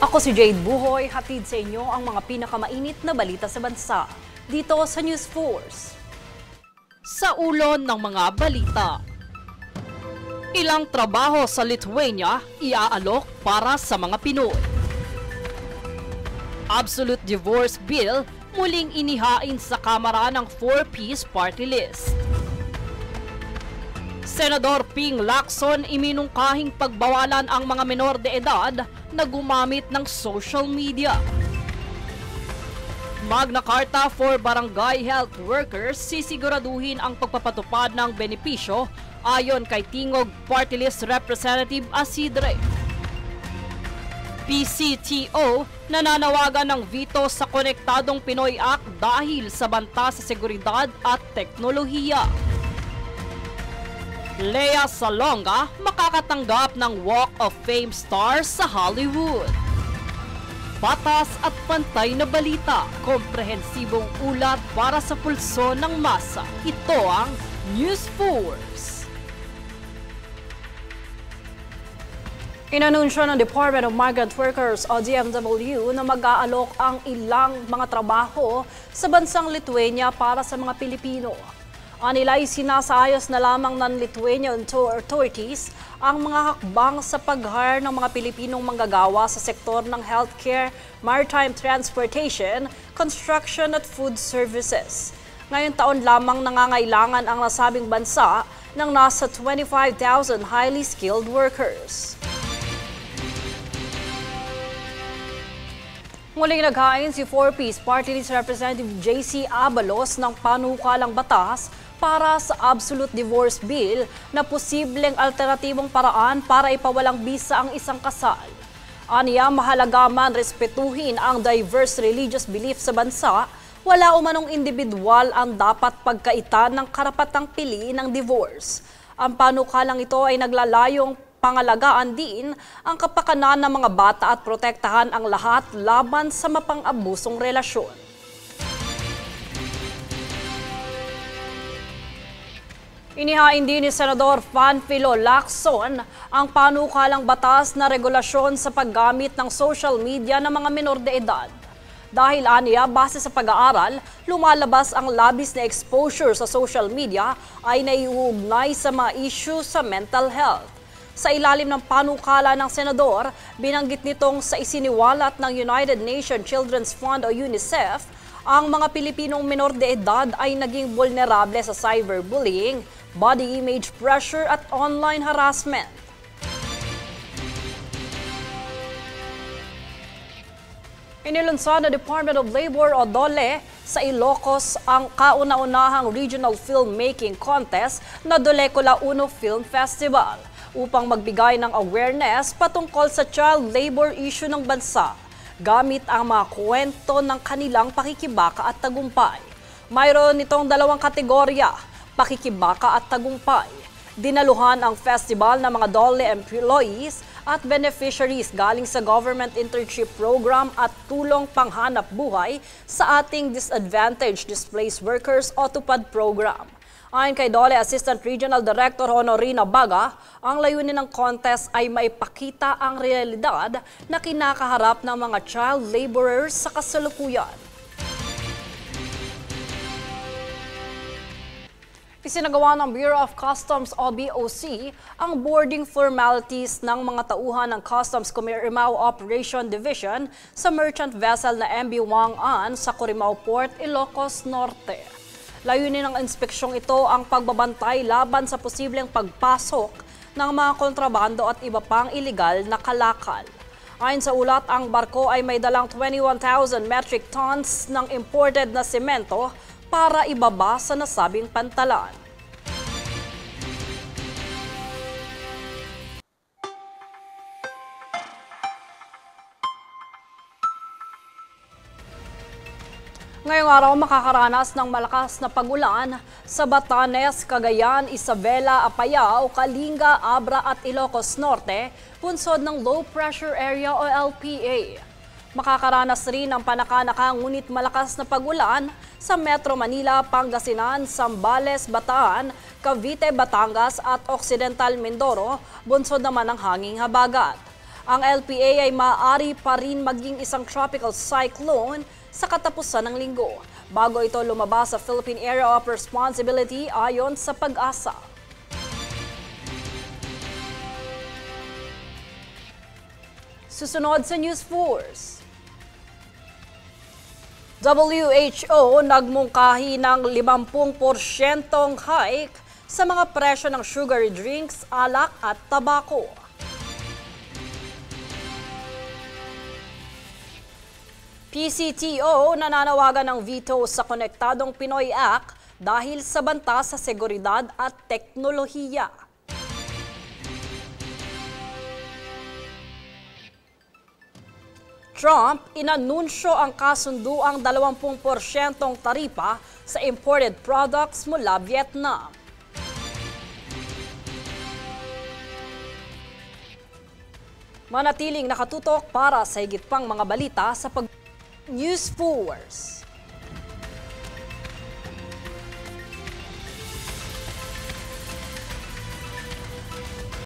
Ako si Jade Buhoy, hatid sa inyo ang mga pinakamainit na balita sa bansa dito sa News Force. Sa ulon ng mga balita, ilang trabaho sa Lithuania iaalok para sa mga Pinoy. Absolute Divorce Bill muling inihain sa Kamara ng 4-piece party list. Senador Ping Lacson iminungkahing pagbawalan ang mga menor de edad na gumamit ng social media. Magna Carta for Barangay Health Workers sisiguraduhin ang pagpapatupad ng benepisyo ayon kay Tingog Party List Representative Asidre. PCTO nananawagan ng veto sa Konektadong Pinoy Act dahil sa banta sa seguridad at teknolohiya. Lea Salonga makakatanggap ng Walk of Fame star sa Hollywood. Patas at pantay na balita, komprehensibong ulat para sa pulso ng masa. Ito ang News Force. Inanunsyo ng Department of Migrant Workers o DMW na mag-aalok ang ilang mga trabaho sa bansang Lithuania para sa mga Pilipino. Anila'y sinasayos na lamang ng Lithuanian authorities ang mga hakbang sa pag-hire ng mga Pilipinong manggagawa sa sektor ng healthcare, maritime transportation, construction at food services. Ngayong taon lamang nangangailangan ang nasabing bansa ng nasa 25,000 highly skilled workers. Muling naghain si 4-piece Party List Representative JC Abalos ng panukalang batas para sa Absolute Divorce Bill na posibleng alternatibong paraan para ipawalang bisa ang isang kasal. Aniya, mahalaga man respetuhin ang diverse religious belief sa bansa, wala umanong individual ang dapat pagkaitan ng karapatang piliin ng divorce. Ang panukalang ito ay naglalayong pangalagaan din ang kapakanan ng mga bata at protektahan ang lahat laban sa mapang-abusong relasyon. Inihain din ni Senador Panfilo Lacson ang panukalang batas na regulasyon sa paggamit ng social media ng mga menor de edad. Dahil aniya, base sa pag-aaral, lumalabas ang labis na exposure sa social media ay naiuugnay sa mga issue sa mental health. Sa ilalim ng panukala ng senador, binanggit nitong sa isiniwalat ng United Nations Children's Fund o UNICEF, ang mga Pilipinong menor de edad ay naging vulnerable sa cyberbullying, body image pressure at online harassment. Inilunsad ng Department of Labor o DOLE sa Ilocos ang kauna-unahang Regional Filmmaking Contest na Dolecula Uno Film Festival upang magbigay ng awareness patungkol sa child labor issue ng bansa gamit ang mga kwento ng kanilang pakikibaka at tagumpay. Mayroon nitong dalawang kategorya, pakikibaka at tagumpay. Dinaluhan ang festival ng mga DOLE employees at beneficiaries galing sa Government Internship Program at Tulong Panghanap Buhay sa ating Disadvantaged Displaced Workers o TUPAD Program. Ayon kay DOLE Assistant Regional Director Honorina Baga, ang layunin ng contest ay maipakita ang realidad na kinakaharap ng mga child laborers sa kasalukuyan. Isinagawa ng Bureau of Customs o BOC ang boarding formalities ng mga tauhan ng Customs Corimao Operation Division sa merchant vessel na MV Wang An sa Corimao Port, Ilocos Norte. Layunin ng inspeksyong ito ang pagbabantay laban sa posibleng pagpasok ng mga kontrabando at iba pang iligal na kalakal. Ayon sa ulat, ang barko ay may dalang 21,000 metric tons ng imported na semento para ibaba sa nasabing pantalan. Ngayong araw makakaranas ng malakas na pag-ulan sa Batanes, Cagayan, Isabela, Apayao, Kalinga, Abra at Ilocos Norte, punsod ng Low Pressure Area o LPA. Makakaranas rin ng panaka-naka ngunit malakas na pag-ulan sa Metro Manila, Pangasinan, Zambales, Bataan, Cavite, Batangas at Occidental Mindoro, bunsod naman ng hanging habagat. Ang LPA ay maaari pa rin maging isang tropical cyclone sa katapusan ng linggo, bago ito lumabas sa Philippine Area of Responsibility ayon sa Pag-asa. Susunod sa News Force. WHO nagmungkahi ng 50% hike sa mga presyo ng sugary drinks, alak at tabako. PCTO nananawagan ng veto sa Konektadong Pinoy Act dahil sa banta sa seguridad at teknolohiya. Trump inanunsyo ang kasunduang 20% taripa sa imported products mula Vietnam. Manatiling nakatutok para sa higit pang mga balita sa News Force.